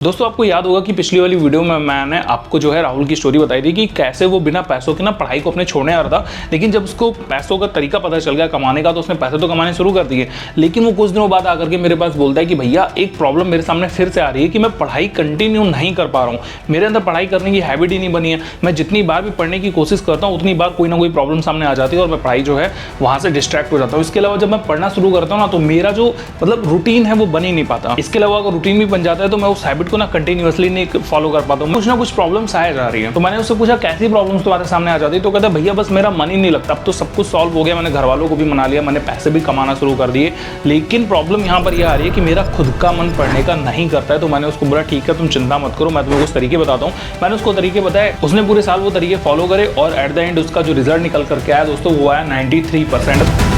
दोस्तों आपको याद होगा कि पिछली वाली वीडियो में मैंने आपको जो है राहुल की स्टोरी बताई थी कि कैसे वो बिना पैसों के ना पढ़ाई को अपने छोड़ने आ रहा था, लेकिन जब उसको पैसों का तरीका पता चल गया कमाने का तो उसने पैसे तो कमाने शुरू कर दिए। लेकिन वो कुछ दिनों बाद आकर के मेरे पास बोलता है कि भैया एक प्रॉब्लम मेरे सामने फिर से आ रही है कि मैं पढ़ाई कंटिन्यू नहीं कर पा रहा हूँ, मेरे अंदर पढ़ाई करने की हैबिट ही नहीं बनी है। मैं जितनी बार भी पढ़ने की कोशिश करता हूँ उतनी बार कोई ना कोई प्रॉब्लम सामने आ जाती है और मैं पढ़ाई जो है वहाँ से डिस्ट्रैक्ट हो जाता हूँ। इसके अलावा जब मैं पढ़ना शुरू करता हूँ ना तो मेरा जो रूटीन है वो बन ही नहीं पाता। इसके अलावा अगर रूटीन भी बन जाता है तो मैं उस हैबिट को ना कंटिन्यूअसली नहीं फॉलो कर पाता हूँ, कुछ ना कुछ प्रॉब्लम्स आए जा रही है। तो मैंने उससे पूछा कैसी प्रॉब्लम्स तुम्हारे सामने आ जाती है, तो कहता है भैया बस मेरा मन ही नहीं लगता। अब तो सब कुछ सॉल्व हो गया, मैंने घर वालों को भी मना लिया, मैंने पैसे भी कमाना शुरू कर दिए, लेकिन प्रॉब्लम यहाँ पर यह आ रही है कि मेरा खुद का मन पढ़ने का नहीं करता है। तो मैंने उसको बोला ठीक है तुम चिंता मत करो, मैं तुम्हें कुछ तरीके बताता हूँ। मैंने उसको तरीके बताए, उसने पूरे साल वो तरीके फॉलो करे और एट द एंड उसका जो रिजल्ट निकल करके आया दोस्तों वो आया 93%।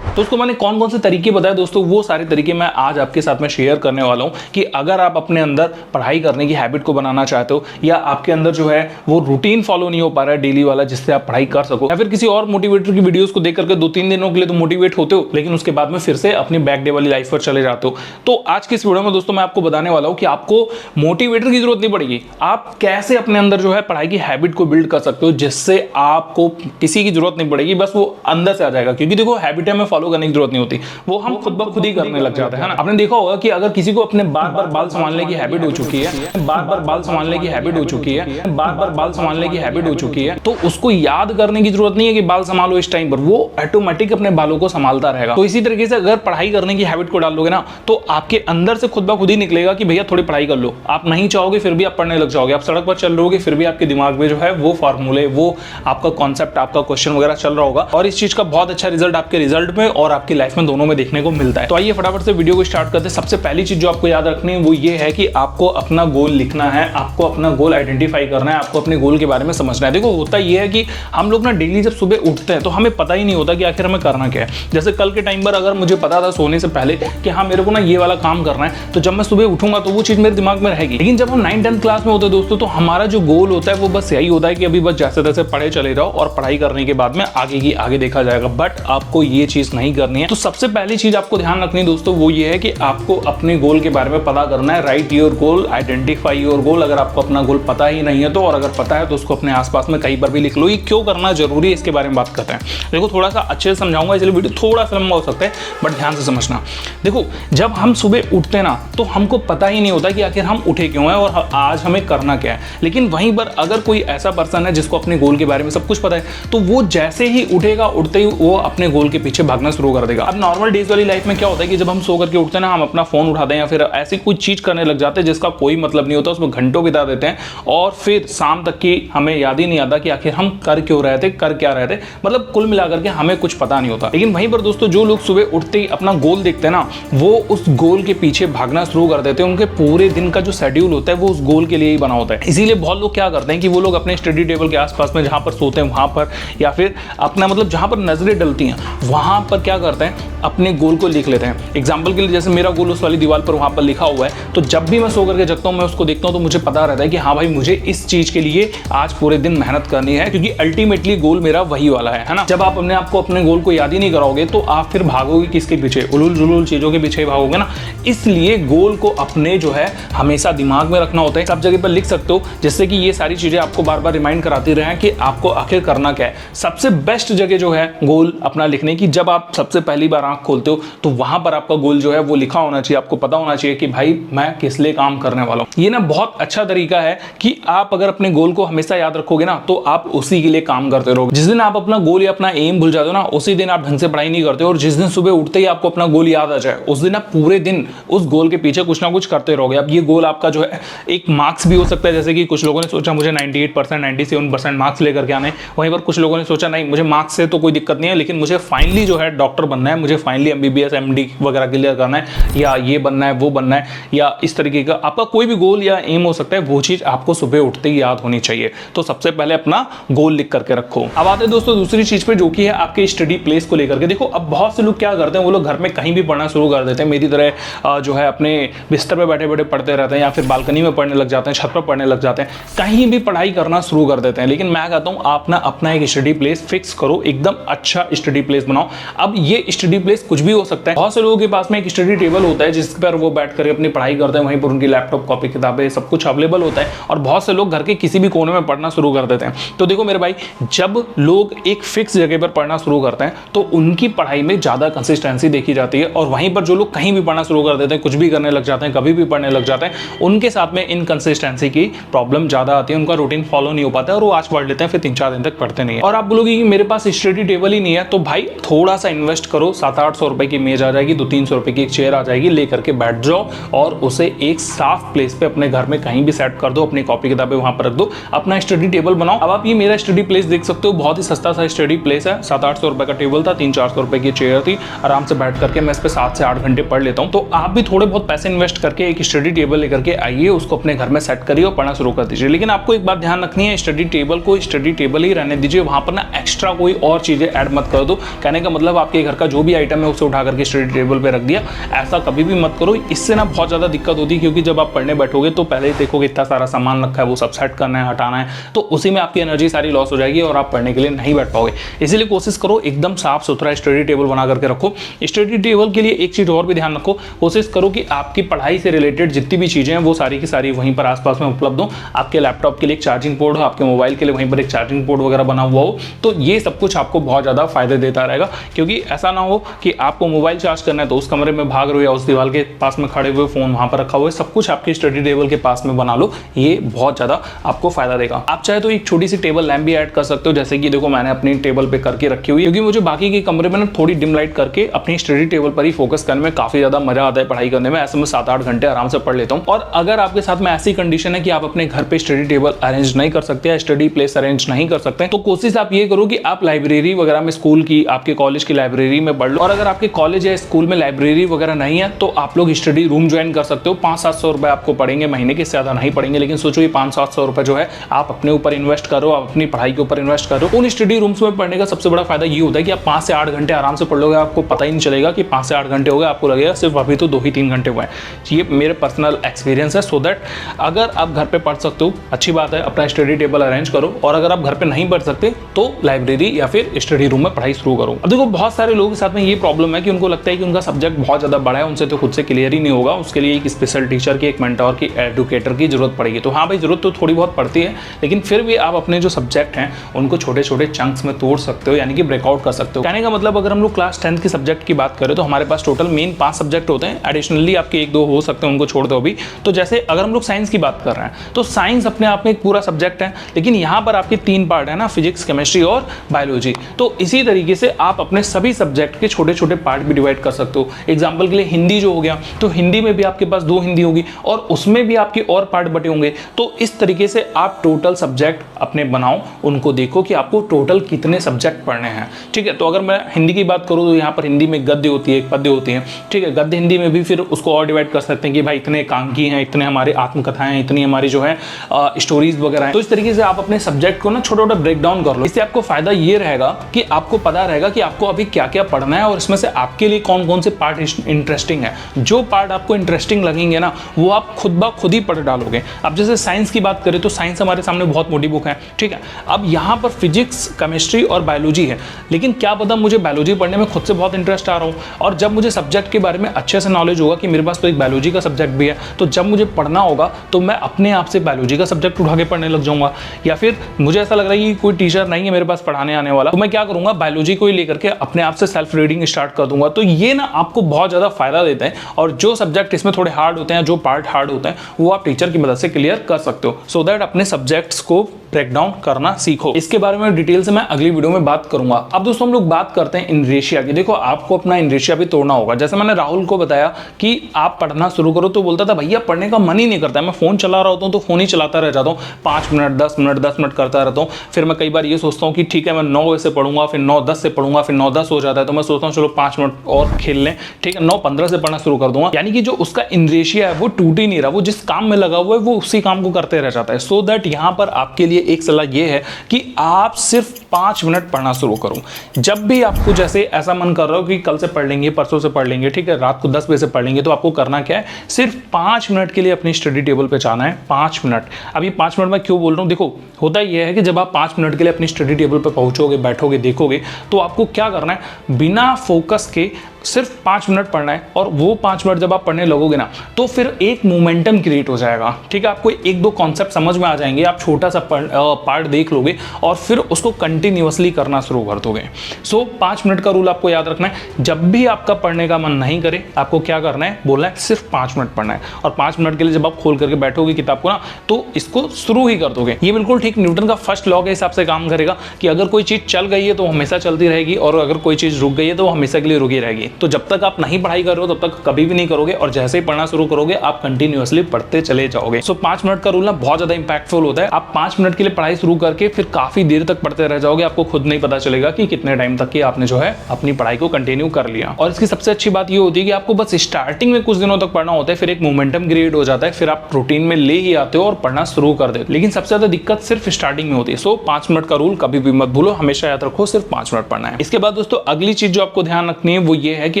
तो उसको मैंने कौन कौन से तरीके बताए दोस्तों, वो सारे तरीके मैं आज आपके साथ में शेयर करने वाला हूं कि अगर आप अपने अंदर पढ़ाई करने की हैबिट को बनाना चाहते हो या आपके अंदर जो है वो रूटीन फॉलो नहीं हो पा रहा है डेली वाला जिससे आप पढ़ाई कर सको, या फिर किसी और मोटिवेटर की वीडियोस को देख करके 2-3 दिनों के लिए तो मोटिवेट होते हो लेकिन उसके बाद में फिर से अपनी बैक डे वाली लाइफ पर चले जाते हो। तो आज की इस वीडियो में दोस्तों मैं आपको बताने वाला हूं कि आपको मोटिवेटर की जरूरत नहीं पड़ेगी, आप कैसे अपने अंदर जो है पढ़ाई की हैबिट को बिल्ड कर सकते हो जिससे आपको किसी की जरूरत नहीं पड़ेगी, बस वो अंदर से आ जाएगा। क्योंकि देखो हैबिट हमें फॉलो करने की जरूरत नहीं होती, वो हम खुद ब खुद ही करने लग जाते हैं ना। आपने देखा होगा कि अगर किसी को अपने बार बार बाल संभालने की हैबिट हो चुकी है, बार बार बाल संभालने की हैबिट हो चुकी है, बार बार बाल संभालने की हैबिट हो चुकी है, तो उसको याद करने की जरूरत नहीं है कि बाल संभालो इस टाइम पर, वो ऑटोमेटिक अपने बालों को संभालता रहेगा। तो इसी तरीके से अगर पढ़ाई करने की हैबिट को डाल लोगे ना तो आपके अंदर से खुद ब खुद ही निकलेगा कि भैया थोड़ी पढ़ाई कर लो। आप नहीं चाहोगे फिर भी आप पढ़ने लग जाओगे, आप सड़क पर चल रहे होगे फिर भी आपके दिमाग में जो है वो फार्मूले, वो आपका कॉन्सेप्ट, आपका क्वेश्चन वगैरह चल रहा होगा और इस चीज का बहुत अच्छा रिजल्ट आपके रिजल्ट में और आपकी लाइफ में दोनों में देखने को मिलता है। तो आइए फटाफट से वीडियो को स्टार्ट करते हैं। सबसे पहली चीज जो आपको याद रखनी है वो ये है कि आपको अपना गोल लिखना है, आपको अपना गोल आइडेंटिफाई करना है, आपको अपने गोल के बारे में समझना है। देखो होता ये है कि हम लोग ना डेली जब सुबह उठते हैं तो हमें पता ही नहीं होता कि आखिर हमें करना क्या है। जैसे कल के टाइम पर अगर मुझे पता था सोने से पहले कि हाँ मेरे को ना ये वाला काम करना है, तो जब मैं सुबह उठूंगा तो वो चीज मेरे दिमाग में रहेगी। लेकिन जब हम 9th-10th क्लास में होते हैं दोस्तों तो हमारा जो गोल होता है वो बस यही होता है कि अभी बस जैसे तैसे पढ़े चले जाओ और पढ़ाई करने के बाद में आगे की आगे देखा जाएगा। बट आपको ये चीज नहीं करनी है। तो सबसे पहली चीज आपको ध्यान रखनी है दोस्तों वो ये है कि आपको अपने गोल के बारे में पता करना है। Right your goal, identify your goal. अगर आपको अपना गोल पता ही नहीं है तो, और अगर पता है तो उसको अपने आसपास में कहीं पर भी लिख लो। ये क्यों करना जरूरी है इसके बारे में बात करते हैं। देखो थोड़ा सा अच्छे से समझाऊंगा, इसलिए वीडियो थोड़ा सा लंबा हो सकता है बट ध्यान से समझना। देखो जब हम सुबह उठते हैं ना तो हमको पता ही नहीं होता कि आखिर हम उठे क्यों हैं और आज हमें करना क्या है। लेकिन वहीं पर अगर कोई ऐसा पर्सन है जिसको अपने गोल के बारे में सब कुछ पता है तो वो जैसे ही उठेगा उठते ही वो अपने गोल के पीछे भागना शुरू कर देगा। अब नॉर्मल डेज वाली लाइफ में क्या होता है कि जब हम सो करके उठते हैं ना हम अपना फोन उठाते हैं या फिर ऐसी कोई चीज करने लग जाते हैं जिसका कोई मतलब नहीं होता, उसमें घंटों बिता देते हैं और फिर शाम तक की हमें याद ही नहीं आता कि आखिर हम कर क्यों रहे थे, कर क्या रहे थे। मतलब कुल मिलाकर के हमें कुछ पता नहीं होता। लेकिन वहीं पर दोस्तों जो लोग सुबह उठते ही अपना गोल देखते हैं ना वो उस गोल के पीछे भागना शुरू कर देते हैं। उनके पूरे दिन का जो शेड्यूल होता है वो उस गोल के लिए ही बना होता है। इसीलिए बहुत लोग क्या करते हैं कि वो लोग अपने स्टडी टेबल के आसपास में जहां पर सोते हैं वहां पर या फिर अपना जहां पर नजरें डलती हैं वहां पर क्या करते हैं अपने गोल को लिख लेते हैं। एग्जाम्पल के लिए जैसे मेरा गोल उस वाली दीवार पर वहां पर लिखा हुआ है, तो जब भी मैं सो करके जगता हूं मैं उसको देखता हूं तो मुझे पता रहता है कि हाँ भाई मुझे इस चीज के लिए आज पूरे दिन मेहनत करनी है, क्योंकि अल्टीमेटली गोल मेरा वही वाला है ना। जब आप अपने आप को अपने गोल को याद ही नहीं कराओगे तो आप फिर भागोगे किसके पीछे, उलूल जुलूल चीजों के पीछे भागोगे ना। इसलिए गोल को अपने जो है हमेशा दिमाग में रखना होता है, सब जगह पर लिख सकते हो जिससे कि ये सारी चीजें आपको बार बार रिमाइंड कराती रहे कि आपको आखिर करना क्या है। सबसे बेस्ट जगह जो है गोल अपना लिखने की, जब आप सबसे पहली बार आंख खोलते हो तो वहां पर आपका गोल जो है वो लिखा होना चाहिए। आपको पता होना चाहिए कि भाई मैं किस लिए काम करने वाला हूं। ये ना बहुत अच्छा तरीका है कि आप अगर अपने गोल को हमेशा याद रखोगे ना तो आप उसी के लिए काम करते रहोगे। जिस दिन आप अपना गोल या अपना एम भूल जाते हो ना उसी दिन आप ढंग से पढ़ाई नहीं करते हो, और जिस दिन सुबह उठते ही आपको अपना गोल याद आ जाए उस दिन आप पूरे दिन उस गोल के पीछे कुछ ना कुछ करते रहोगे। अब ये गोल आपका जो है एक मार्क्स भी हो सकता है, जैसे कि कुछ लोगों ने सोचा मुझे 98% 97% मार्क्स लेकर के आने, वहीं पर कुछ लोगों ने सोचा नहीं मुझे मार्क्स से तो कोई दिक्कत नहीं है लेकिन मुझे फाइनली जो है डॉक्टर बनना है, मुझे फाइनली MBBS MD वगैरह क्लियर करना है, या ये बनना है वो बनना है, या इस तरीके का आपका कोई भी गोल या एम हो सकता है। वो चीज आपको सुबह उठते ही याद होनी चाहिए। तो सबसे पहले अपना गोल लिख करके रखो। अब आते हैं दोस्तों दूसरी चीज पे जो कि है आपके स्टडी प्लेस को लेकर के। देखो अब बहुत से लोग क्या करते हैं, वो लोग घर में कहीं भी पढ़ना शुरू कर देते हैं, मेरी तरह जो है अपने बिस्तर पे बैठे बैठे पढ़ते रहते हैं या फिर बालकनी में पढ़ने लग जाते हैं, छत पर पढ़ने लग जाते हैं, कहीं भी पढ़ाई करना शुरू कर देते हैं। लेकिन मैं कहता हूं आप ना अपना एक स्टडी प्लेस फिक्स करो, एकदम अच्छा स्टडी प्लेस बनाओ। अब अब ये स्टडी प्लेस कुछ भी हो सकता है। बहुत से लोगों के पास में एक स्टडी टेबल होता है जिस पर वो बैठ कर अपनी पढ़ाई करते हैं, वहीं पर उनकी लैपटॉप, कॉपी, किताबें सब कुछ अवेलेबल होता है और बहुत से लोग घर के किसी भी कोने में पढ़ना शुरू कर देते हैं। तो देखो मेरे भाई, जब लोग एक फिक्स जगह पर पढ़ना शुरू करते हैं तो उनकी पढ़ाई में ज़्यादा कंसिस्टेंसी देखी जाती है, और वहीं पर जो लोग कहीं भी पढ़ना शुरू कर देते हैं, कुछ भी करने लग जाते हैं, कभी भी पढ़ने लग जाते हैं, उनके साथ में इनकंसिस्टेंसी की प्रॉब्लम ज़्यादा आती है, उनका रूटीन फॉलो नहीं हो पाता है और वो आज पढ़ लेते हैं फिर 3-4 दिन तक पढ़ते नहीं है। और आप बोलोगे कि मेरे पास स्टडी टेबल ही नहीं है, तो भाई थोड़ा सा इन्वेस्ट करो, 700-800 रुपए की मेज आ जाएगी, 200-300 रुपए की एक चेयर आ जाएगी, लेकर के बैठ जाओ और उसे एक साफ प्लेस पे अपने घर में कहीं भी सेट कर दो, अपनी कॉपी किताबें वहां पर रख दो, अपना स्टडी टेबल बनाओ। अब आप ये मेरा स्टडी प्लेस देख सकते हो, बहुत ही सस्ता सा स्टडी प्लेस है, 700-800 रुपए का टेबल था, 300-400 रुपए की चेयर थी, आराम से बैठ करके मैं इस पे 7 से 8 घंटे पढ़ लेता हूं। तो आप भी थोड़े बहुत पैसे इन्वेस्ट करके एक स्टडी टेबल लेकर के आइए, उसको अपने घर में सेट करिए और पढ़ना शुरू कर दीजिए। लेकिन आपको एक बात ध्यान रखनी है, स्टडी टेबल को स्टडी टेबल ही रहने दीजिए, वहां पर ना एक्स्ट्रा कोई और चीजें ऐड मत कर दो। कहने का मतलब आपके घर का जो भी आइटम है उसे उठा करके स्टडी टेबल पे रख दिया, ऐसा कभी भी मत करो। इससे ना बहुत ज्यादा दिक्कत होती है, क्योंकि जब आप पढ़ने बैठोगे तो पहले ही देखोगे इतना सारा सामान रखा है, वो सब सेट करना है, हटाना है, तो उसी में आपकी एनर्जी सारी लॉस हो जाएगी और आप पढ़ने के लिए नहीं बैठ पाओगे। इसीलिए कोशिश करो एकदम साफ सुथरा स्टडी टेबल बना करके रखो। स्टडी टेबल के लिए एक चीज और भी ध्यान रखो, कोशिश करो कि आपकी पढ़ाई से रिलेटेड जितनी भी चीजें हैं वो सारी की सारी वहीं पर आसपास में उपलब्ध हो। आपके लैपटॉप के लिए एक चार्जिंग पोर्ट हो, आपके मोबाइल के लिए वहीं पर एक चार्जिंग पोर्ट वगैरह बना हुआ हो, तो ये सब कुछ आपको बहुत ज्यादा फायदे देता रहेगा। क्योंकि ऐसा ना हो कि आपको मोबाइल चार्ज करना है तो उस कमरे में भाग रहे हो या उस दीवार के पास में खड़े हुए, फोन वहां पर रखा हुआ है, सब कुछ आपके स्टडी टेबल के पास में बना लो, ये बहुत ज्यादा आपको फायदा देगा। आप चाहे तो एक छोटी सी टेबल लैंप भी ऐड कर सकते हो, जैसे कि देखो मैंने अपनी टेबल पे करके रखी हुई है, क्योंकि मुझे बाकी के कमरे में ना थोड़ी डिम लाइट करके अपनी स्टडी टेबल पर ही फोकस करने में काफी ज्यादा मजा आता है पढ़ाई करने में। ऐसे में 7-8 घंटे आराम से पढ़ लेता हूँ। और अगर आपके साथ में ऐसी कंडीशन है कि आप अपने घर पे स्टडी टेबल अरेंज नहीं कर सकते या स्टडी प्लेस अरेंज नहीं कर सकते, तो कोशिश आप ये करो कि आप लाइब्रेरी वगैरह में, स्कूल की, आपके कॉलेज की लाइब्रेरी में पढ़ लो। और अगर आपके कॉलेज या स्कूल में लाइब्रेरी वगैरह नहीं है तो आप लोग स्टडी रूम ज्वाइन कर सकते हो। 500-700 रुपए आपको पड़ेंगे महीने के, ज्यादा नहीं पड़ेंगे, लेकिन सोचो ये 500-700 रुपए जो है आप अपने ऊपर इन्वेस्ट करो, आप अपनी पढ़ाई के ऊपर इन्वेस्ट करो। उन स्टडी रूम्स में पढ़ने का सबसे बड़ा फायदा ये होता है कि आप 5 से 8 घंटे आराम से पढ़ लोगे, आपको पता ही नहीं चलेगा कि 5 से 8 घंटे हो गए, आपको लगेगा सिर्फ अभी तो 2 ही 3 घंटे हुए हैं। ये मेरे पर्सनल एक्सपीरियंस है। सो दैट अगर आप घर पे पढ़ सकते हो अच्छी बात है, अपना स्टडी टेबल अरेंज करो, और अगर आप घर पे नहीं पढ़ सकते तो लाइब्रेरी या फिर स्टडी रूम में पढ़ाई शुरू करो। अब देखो बहुत सारे लोगों के साथ में ये प्रॉब्लम है कि उनको लगता है कि उनका सब्जेक्ट बहुत ज्यादा बड़ा है, उनसे तो खुद से क्लियर ही नहीं होगा, उसके लिए एक स्पेशल टीचर की, एक मेंटर की, एडुकेटर की जरूरत पड़ेगी। तो हाँ भाई, जरूरत तो थोड़ी बहुत पड़ती है, लेकिन फिर भी आप अपने जो सब्जेक्ट हैं उनको छोटे छोटे चंक्स में तोड़ सकते हो, यानी कि ब्रेकआउट कर सकते हो। कहने का मतलब अगर हम लोग क्लास 10th के सब्जेक्ट की बात करें तो हमारे पास टोटल मेन 5 सब्जेक्ट होते हैं, एडिशनली आपके 1-2 हो सकते हैं, उनको छोड़ दो अभी। तो जैसे अगर हम लोग साइंस की बात कर रहे हैं तो साइंस अपने आप में एक पूरा सब्जेक्ट है, लेकिन यहाँ पर आपके 3 पार्ट है ना, फिजिक्स, केमिस्ट्री और बायोलॉजी। तो इसी तरीके से आप अपने सभी सब्जेक्ट के छोटे छोटे पार्ट भी डिवाइड कर सकते हो। एग्जाम्पल के लिए हिंदी जो हो गया, तो हिंदी में भी आपके पास 2 हिंदी होगी और उसमें भी आपके और पार्ट बटे होंगे। तो इस तरीके से आप टोटल सब्जेक्ट अपने बनाओ, उनको देखो कि आपको टोटल कितने सब्जेक्ट पढ़ने हैं। ठीक है, तो अगर मैं हिंदी की बात करूँ तो यहाँ पर हिंदी में गद्य होती है, एक पद्य होती है। ठीक है, गद्य हिंदी में भी फिर उसको और डिवाइड कर सकते हैं कि भाई इतने एकांकी हैं, इतने हमारे आत्मकथाएं, इतनी हमारी जो है स्टोरीज वगैरह हैं। तो इस तरीके से आप अपने सब्जेक्ट को ना छोटा छोटा ब्रेक डाउन कर लो। इससे आपको फायदा ये रहेगा कि आपको पता रहेगा कि आपको अभी क्या क्या पढ़ना है और इसमें से आपके लिए कौन कौन से पार्ट इंटरेस्टिंग है। जो पार्ट आपको इंटरेस्टिंग लगेंगे ना वो आप खुद ब खुद ही पढ़ डालोगे। अब जैसे साइंस की बात करें तो साइंस हमारे सामने बहुत मोटी बुक है। ठीक है, अब यहाँ पर फिजिक्स, केमिस्ट्री और बायोलॉजी है, लेकिन क्या पता मुझे बायोलॉजी पढ़ने में खुद से बहुत इंटरेस्ट आ रहा हो, और जब मुझे सब्जेक्ट के बारे में अच्छे से नॉलेज होगा कि मेरे पास तो एक बायोलॉजी का सब्जेक्ट भी है, तो जब मुझे पढ़ना होगा तो मैं अपने आप से बायोलॉजी का सब्जेक्ट उठा के पढ़ने लग जाऊंगा। या फिर मुझे ऐसा लग रहा है कि कोई टीचर नहीं है मेरे पास पढ़ाने आने वाला, तो मैं क्या करूंगा, बायोलॉजी को ही लेकर के अपने आप से सेल्फ रीडिंग स्टार्ट कर दूंगा। तो ये ना आपको बहुत ज्यादा फायदा देता है, और जो सब्जेक्ट इसमें थोड़े हार्ड होते हैं, जो पार्ट हार्ड होते हैं, वो आप टीचर की मदद से क्लियर कर सकते हो। सो दैट अपने सब्जेक्ट्स को ब्रेक डाउन करना सीखो। इसके बारे में डिटेल से मैं अगली वीडियो में बात करूंगा। अब दोस्तों हम लोग बात करते हैं इनरेशिया की। देखो आपको अपना इनरेशिया भी तोड़ना होगा। जैसे मैंने राहुल को बताया कि आप पढ़ना शुरू करो, तो बोलता था भैया पढ़ने का मन ही नहीं करता है, मैं फोन चला रहा होता हूँ तो फोन ही चलाता रह जाता हूँ, 5 मिनट 10 मिनट करता रहता हूँ। फिर मैं कई बार ये सोचता हूँ कि ठीक है मैं 9 बजे से पढ़ूंगा, फिर 9:10 से पढ़ूंगा, फिर 9:10 हो जाता है, तो मैं सोचता हूँ चलो 5 मिनट और खेल लें, ठीक है 9:15 से पढ़ना शुरू कर दूंगा। यानी कि जो उसका इनरेशिया है वो टूट ही नहीं रहा, वो जिस काम में लगा हुआ है वो उसी काम को करते रह जाता है। सो दैट यहाँ पर आपके लिए एक सलाह ये है कि आप सिर्फ 5 मिनट पढ़ना शुरू करो। जब भी आपको जैसे ऐसा मन कर रहा हो कि कल से पढ़ लेंगे, परसों से पढ़ लेंगे, ठीक है, रात को 10 बजे से पढ़ लेंगे, तो आपको करना क्या है, सिर्फ 5 मिनट के लिए अपनी स्टडी टेबल पे जाना है। 5 मिनट। अब ये 5 मिनट मैं क्यों बोल रहा हूँ, देखो होता यह है कि जब आप 5 मिनट के लिए अपनी स्टडी टेबल पे पहुंचोगे, बैठोगे, देखोगे, तो आपको क्या करना है, बिना फोकस के सिर्फ 5 मिनट पढ़ना है। और वो 5 मिनट जब आप पढ़ने लगोगे ना, तो फिर एक मोमेंटम क्रिएट हो जाएगा, ठीक है, आपको एक दो कॉन्सेप्ट समझ में आ जाएंगे, आप छोटा सा पार्ट देख लोगे और फिर उसको कंटिन्यूअसली करना शुरू कर दोगे। सो 5 मिनट का रूल आपको याद रखना है। जब भी आपका पढ़ने का मन नहीं करे, आपको क्या करना है, बोलना है सिर्फ 5 मिनट पढ़ना है। और 5 मिनट के लिए जब आप खोल करके बैठोगे किताब को ना, तो इसको शुरू ही कर दोगे। ये बिल्कुल ठीक न्यूटन का फर्स्ट लॉ के हिसाब से काम करेगा कि अगर कोई चीज चल गई है तो हमेशा चलती रहेगी, और अगर कोई चीज रुक गई है तो हमेशा के लिए रुकी रहेगी। तो जब तक आप नहीं पढ़ाई कर रहे हो तब तक कभी भी नहीं करोगे, और जैसे ही पढ़ना शुरू करोगे आप कंटिन्यूअसली पढ़ते चले जाओगे। सो 5 मिनट का रूल ना बहुत ज्यादा इंपैक्टफुल होता है। आप 5 मिनट के लिए पढ़ाई शुरू करके फिर काफी देर तक पढ़ते रह जाओगे, आपको खुद नहीं पता चलेगा कि कितने टाइम तक की आपने जो है अपनी पढ़ाई को कंटिन्यू कर लिया। और इसकी सबसे अच्छी बात ये होती है कि आपको बस स्टार्टिंग में कुछ दिनों तक पढ़ना होता है, फिर एक मोमेंटम क्रिएट हो जाता है, फिर आप रूटीन में ले ही आते हो और पढ़ना शुरू कर देते हो। लेकिन सबसे ज्यादा दिक्कत सिर्फ स्टार्टिंग में होती है। सो 5 मिनट का रूल कभी भी मत भूलो, हमेशा याद रखो सिर्फ 5 मिनट पढ़ना है। इसके बाद दोस्तों अगली चीज जो आपको ध्यान रखनी है वो ये है कि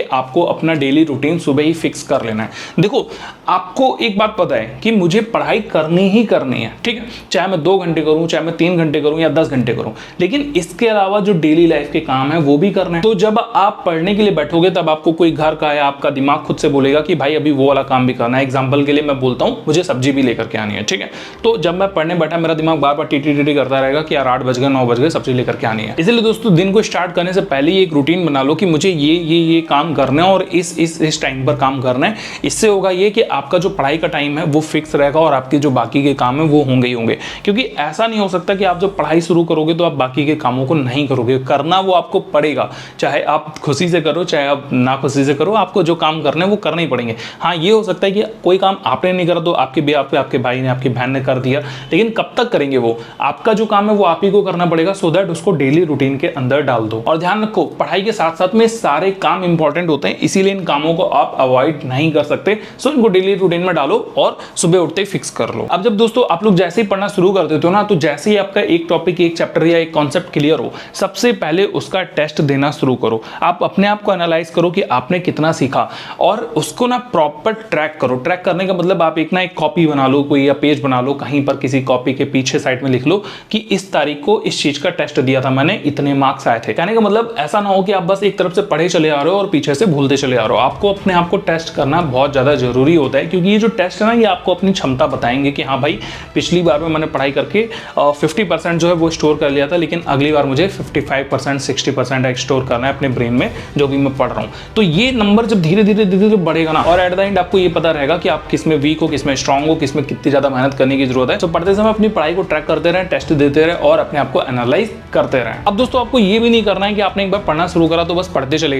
आपको अपना डेली रूटीन सुबह ही फिक्स कर लेना है। देखो आपको एक बात पता है कि मुझे पढ़ाई करनी ही करनी है, ठीक है, चाहे मैं 2 घंटे करूं, चाहे मैं 3 घंटे करूं या 10 घंटे करूं, लेकिन इसके अलावा जो डेली लाइफ के काम है वो भी करना है। तो जब आप पढ़ने के लिए बैठोगे तब आपको कोई घर का या आपका दिमाग खुद से बोलेगा कि भाई अभी वो वाला काम भी करना है। एग्जाम्पल के लिए मैं बोलता हूं, मुझे सब्जी भी लेकर के आनी है, ठीक है, तो जब मैं पढ़ने बैठा मेरा दिमाग बार बार टीटी करता रहेगा कि यार 8 बज गए, 9 बज गए, सब्जी लेकर के आनी है। इसलिए दोस्तों दिन को स्टार्ट करने से पहले एक रूटीन बना लो कि मुझे ये काम करना है और इस टाइम पर काम करना है। इससे होगा ये कि आपका जो पढ़ाई का टाइम है वो फिक्स रहेगा और आपके जो बाकी के काम है वो होंगे ही होंगे। क्योंकि ऐसा नहीं हो सकता कि आप जब पढ़ाई शुरू करोगे तो आप बाकी के कामों को नहीं करोगे, करना वो आपको पड़ेगा, चाहे आप खुशी से करो चाहे आप ना खुशी से करो, आपको जो काम करने हैं वो करने ही पड़ेंगे। हाँ ये हो सकता है कि कोई काम आपने नहीं करा तो आपके ब्याह पे आपके भाई ने आपकी बहन ने कर दिया, लेकिन कब तक करेंगे वो, आपका जो काम है वो आप ही को करना पड़ेगा। सो दैट उसको डेली रूटीन के अंदर डाल दो। और ध्यान रखो पढ़ाई के साथ साथ में सारे काम इंपॉर्टेंट होते हैं, इसीलिए इन कामों को आप अवॉइड नहीं कर सकते। सो इनको डेली रूटीन में डालो और सुबह उठते ही फिक्स कर लो। अब जब दोस्तों आप लोग जैसे ही पढ़ना शुरू कर देते हो ना, तो जैसे ही आपका एक टॉपिक, एक चैप्टर या एक कॉन्सेप्ट क्लियर हो, सबसे पहले उसका टेस्ट देना शुरू करो। आप अपने आप को एनालाइज करो कि आपने कितना सीखा और उसको ना प्रॉपर ट्रैक करो। ट्रैक करने का मतलब आप एक कॉपी बना लो, कोई या पेज बना लो, कहीं पर किसी कॉपी के पीछे साइड में लिख लो कि इस तारीख को इस चीज का टेस्ट दिया था मैंने, इतने मार्क्स आए थे। कहने का मतलब ऐसा ना हो कि आप बस एक तरफ से पढ़े चले आ रहे हो और पीछे से भूलते चले आ रहे हो। आपको अपने आप को टेस्ट करना बहुत ज्यादा जरूरी होता है, क्योंकि ये जो टेस्ट है ना ये आपको अपनी क्षमता बताएंगे कि हाँ भाई पिछली बार में मैंने पढ़ाई करके 50% जो है वो स्टोर कर लिया था, लेकिन अगली बार मुझे 55% 60% स्टोर करना है अपने ब्रेन में जो भी मैं पढ़ रहा हूँ। तो ये नंबर जब धीरे धीरे बढ़ेगा ना, और एट द एंड आपको ये पता रहेगा कि आप किसमें वीक हो, किसमें स्ट्रांग हो, किसमें कितनी ज्यादा मेहनत करने की जरूरत है। तो पढ़ते समय अपनी पढ़ाई को ट्रैक करते रहे, टेस्ट देते रहे और अपने आप को एनालाइज करते रहे। अब दोस्तों आपको ये भी नहीं करना है कि आपने एक बार पढ़ना शुरू करा तो बस पढ़ते चले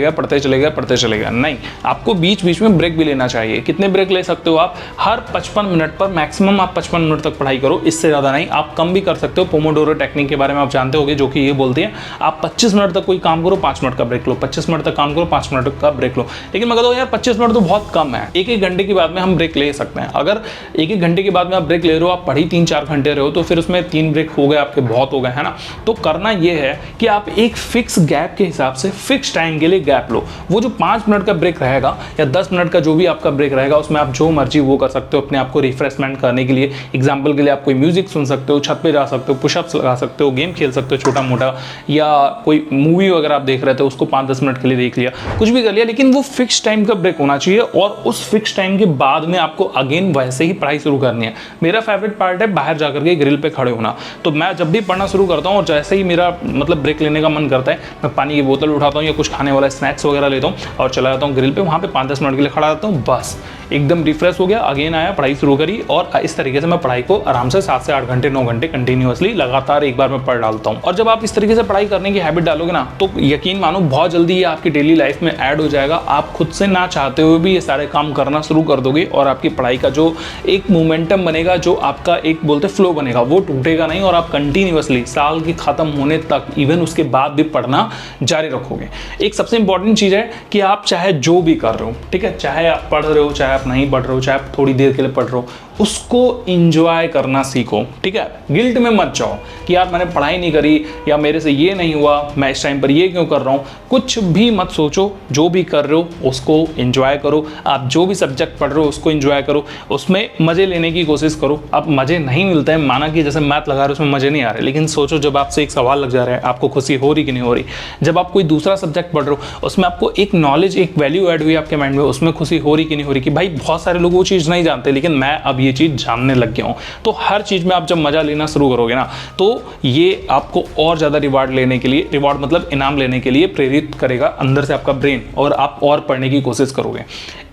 गए, नहीं, आपको बीच बीच में ब्रेक भी लेना चाहिए। कितने ब्रेक ले सकते हो आप, हर 55 मिनट पर मैक्सिमम आप 55 मिनट तक पढ़ाई करो, इससे ज्यादा नहीं। आप कम भी कर सकते हो, पोमोडोरो टेक्निक के बारे में आप जानते होंगे, जो कि ये बोलते हैं आप 25 मिनट तक कोई काम करो, 5 मिनट का ब्रेक लो, 25 मिनट तक काम करो, 5 मिनट का ब्रेक लो। लेकिन मैं कहता हूं यार 25 मिनट तो बहुत कम है, एक घंटे के बाद में हम ब्रेक ले सकते हैं। अगर एक घंटे के बाद में आप ब्रेक ले रहे हो, आप पढ़ी 3-4 घंटे रहे हो, तो फिर उसमें 3 ब्रेक हो गए आपके, बहुत हो गए, है ना। तो करना ये है कि आप एक फिक्स गैप के हिसाब से फिक्स टाइम के लिए गैप लो। वो जो 5 मिनट का ब्रेक रहेगा या 10 मिनट का जो भी आपका ब्रेक रहेगा, उसमें आप जो मर्जी वो कर सकते हो अपने आप को रिफ्रेशमेंट करने के लिए। एग्जाम्पल के लिए आप कोई म्यूजिक सुन सकते हो, छत पे जा सकते हो, पुशअप्स लगा सकते हो, गेम खेल सकते हो छोटा मोटा, या कोई मूवी वगैरह आप देख रहे थे उसको 5-10 मिनट के लिए देख लिया, कुछ भी कर लिया, लेकिन वो फिक्स टाइम का ब्रेक होना चाहिए। और उस फिक्स टाइम के बाद में आपको अगेन वैसे ही पढ़ाई शुरू करनी है। मेरा फेवरेट पार्ट है बाहर जाकर के ग्रिल पे खड़े होना। तो मैं जब भी पढ़ना शुरू करता हूँ और जैसे ही मेरा मतलब ब्रेक लेने का मन करता है, मैं पानी की बोतल उठाता हूँ या कुछ खाने वाला स्नैक्स वगैरह लेता हूँ और चला जाता हूँ ग्रिल पे, वहाँ पे 5-10 मिनट के लिए खड़ा रहता हूँ, बस एकदम रिफ्रेश हो गया, अगेन आया, पढ़ाई शुरू करी। और इस तरीके से मैं पढ़ाई को आराम से 7 से 8 घंटे 9 घंटे कंटिन्यूअसली लगातार एक बार में पढ़ डालता हूँ। और जब आप इस तरीके से पढ़ाई करने की हैबिट डालोगे ना, तो यकीन मानो बहुत जल्दी ये आपकी डेली लाइफ में ऐड हो जाएगा। आप खुद से ना चाहते हुए भी ये सारे काम करना शुरू कर दोगे और आपकी पढ़ाई का जो एक मोमेंटम बनेगा, जो आपका एक बोलते फ्लो बनेगा, वो टूटेगा नहीं और आप कंटिन्यूअसली साल के खत्म होने तक, इवन उसके बाद भी पढ़ना जारी रखोगे। एक सबसे इंपॉर्टेंट चीज है कि आप चाहे जो भी कर रहे हो, ठीक है, चाहे आप पढ़ रहे हो, चाहे आप नहीं पढ़ रहे हो, चाहे आप थोड़ी देर के लिए पढ़ रहे हो, उसको इंजॉय करना सीखो, ठीक है। गिल्ट में मत जाओ कि यार मैंने पढ़ाई नहीं करी या मेरे से ये नहीं हुआ, मैं इस टाइम पर ये क्यों कर रहा हूँ। कुछ भी मत सोचो, जो भी कर रहे हो उसको इंजॉय करो। आप जो भी सब्जेक्ट पढ़ रहे हो उसको इंजॉय करो, उसमें मजे लेने की कोशिश करो। अब मजे नहीं मिलते हैं, माना कि जैसे मैथ लगा रहे हो उसमें मजे नहीं आ रहे, लेकिन सोचो जब आपसे एक सवाल लग जा रहा है आपको खुशी हो रही कि नहीं हो रही। जब आप कोई दूसरा सब्जेक्ट पढ़ रहे हो उसमें आपको एक नॉलेज, एक वैल्यू ऐड हुई आपके माइंड में, उसमें खुशी हो रही कि नहीं हो रही कि भाई बहुत सारे लोग वो चीज़ नहीं जानते लेकिन मैं अब ये चीज़ जानने लग गया हूँ। तो हर चीज़ में आप जब मजा लेना शुरू करोगे ना तो ये आपको और ज़्यादा रिवार्ड लेने के लिए, रिवार्ड मतलब इनाम लेने के लिए प्रेरित करेगा अंदर से आपका ब्रेन, और आप और पढ़ने की कोशिश करोगे।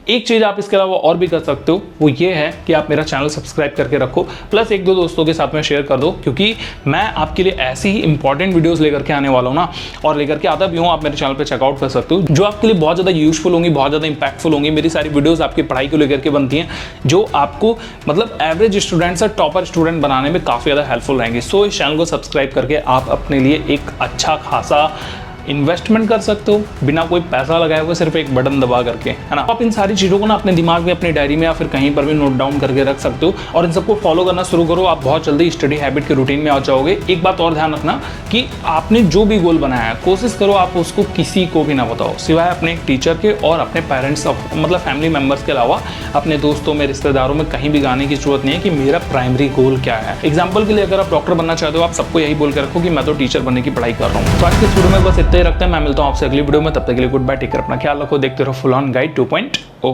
एक चीज़ आप इसके अलावा और भी कर सकते हो, वो ये है कि आप मेरा चैनल सब्सक्राइब करके रखो, प्लस एक दो दोस्तों के साथ में शेयर कर दो, क्योंकि मैं आपके लिए ऐसी ही इंपॉर्टेंट वीडियोस लेकर के आने वाला हूँ ना, और लेकर के आता भी हूँ। आप मेरे चैनल पे चेकआउट कर सकते हो, जो आपके लिए बहुत ज़्यादा यूजफुल होंगी, बहुत ज़्यादा इंपैक्टफुल होंगी। मेरी सारी वीडियोज़ आपकी पढ़ाई को लेकर के बनती हैं, जो आपको मतलब एवरेज स्टूडेंट से टॉपर स्टूडेंट बनाने में काफ़ी ज़्यादा हेल्पफुल रहेंगे। सो इस चैनल को सब्सक्राइब करके आप अपने लिए एक अच्छा खासा इन्वेस्टमेंट कर सकते हो बिना कोई पैसा लगाए हुए, सिर्फ एक बटन दबा करके, है ना। आप इन सारी चीज़ों को ना अपने दिमाग में, अपनी डायरी में या फिर कहीं पर भी नोट डाउन करके रख सकते हो, और इन सबको फॉलो करना शुरू करो। आप बहुत जल्दी स्टडी हैबिट के रूटीन में आ जाओगे। एक बात और ध्यान रखना कि आपने जो भी गोल बनाया है, कोशिश करो आप उसको किसी को भी ना बताओ, सिवाय अपने टीचर के और अपने पेरेंट्स, मतलब फैमिली मेम्बर्स के अलावा अपने दोस्तों में, रिश्तेदारों में कहीं भी गाने की जरूरत नहीं है कि मेरा प्राइमरी गोल क्या है। एग्जाम्पल के लिए अगर आप डॉक्टर बनना चाहते हो, आप सबको यही बोल के रखो कि मैं तो टीचर बनने की पढ़ाई कर रहा हूँ। तो आज के वीडियो में बस इतना ही रखते हैं। मैं मिलता हूँ आपसे अगली वीडियो में, तब तक के लिए गुड बाय, टेक केयर, अपना ख्याल रखो, देखते रहो फुल ऑन गाइड 2.0।